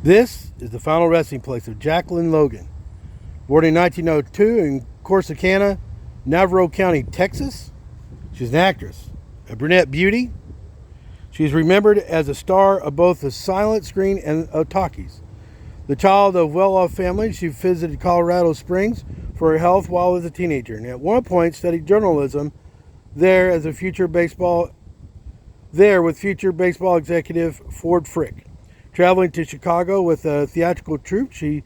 This is the final resting place of Jacqueline Logan. Born in 1902 in Corsicana, Navarro County, Texas. She's an actress, a brunette beauty. She is remembered as a star of both the silent screen and of talkies. The child of well-off family, she visited Colorado Springs for her health while as a teenager, and at one point studied journalism there with future baseball executive Ford Frick. Traveling to Chicago with a theatrical troupe, she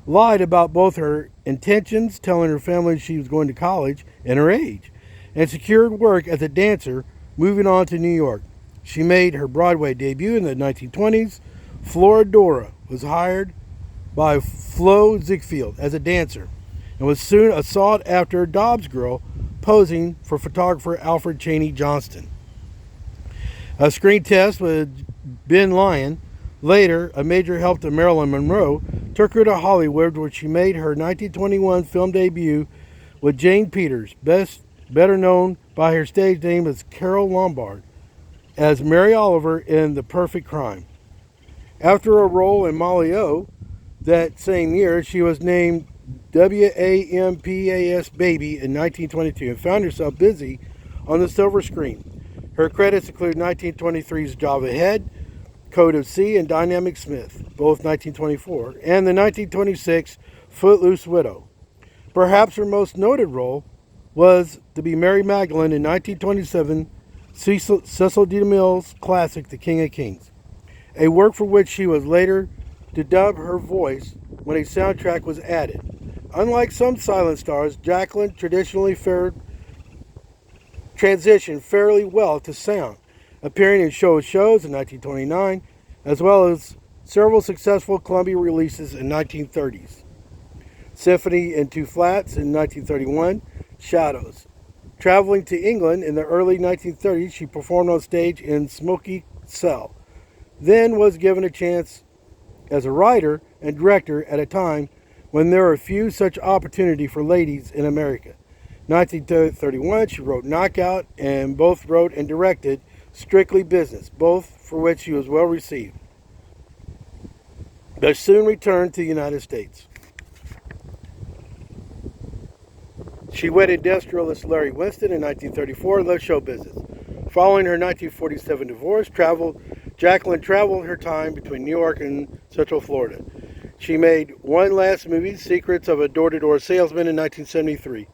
lied about both her intentions, telling her family she was going to college, and her age, and secured work as a dancer, moving on to New York. She made her Broadway debut in the 1920s. Floridora was hired by Flo Ziegfeld as a dancer and was soon a sought-after Dobbs girl posing for photographer Alfred Cheney Johnston. A screen test with Ben Lyon, later a major help to Marilyn Monroe, took her to Hollywood, where she made her 1921 film debut with Jane Peters, better known by her stage name as Carol Lombard, as Mary Oliver in The Perfect Crime. After a role in Molly O that same year, she was named WAMPAS Baby in 1922 and found herself busy on the silver screen. Her credits include 1923's Java Head, Code of C, and Dynamic Smith, both 1924, and the 1926 Footloose Widow. Perhaps her most noted role was to be Mary Magdalene in 1927 Cecil B. DeMille's classic The King of Kings, a work for which she was later to dub her voice when a soundtrack was added. Unlike some silent stars, Jacqueline transitioned fairly well to sound, appearing in shows in 1929, as well as several successful Columbia releases in 1930s. Symphony in Two Flats in 1931, Shadows. Traveling to England in the early 1930s, she performed on stage in Smoky Cell, then was given a chance as a writer and director at a time when there were few such opportunities for ladies in America. 1931, she wrote Knockout, and both wrote and directed Strictly Business, both for which she was well received, but soon returned to the United States. She wedded industrialist Larry Winston in 1934 and left show business. Following her 1947 divorce, Jacqueline traveled her time between New York and Central Florida. She made one last movie, Secrets of a Door-to-Door Salesman, in 1973.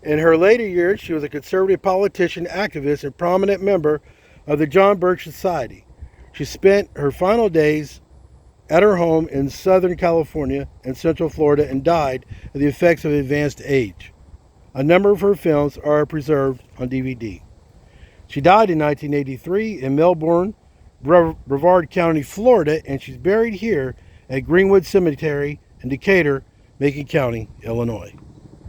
In her later years, she was a conservative politician, activist, and prominent member of the John Birch Society. She spent her final days at her home in Southern California and Central Florida and died of the effects of advanced age. A number of her films are preserved on DVD. She died in 1983 in Melbourne, Brevard County, Florida, and she's buried here at Greenwood Cemetery in Decatur, Macon County, Illinois.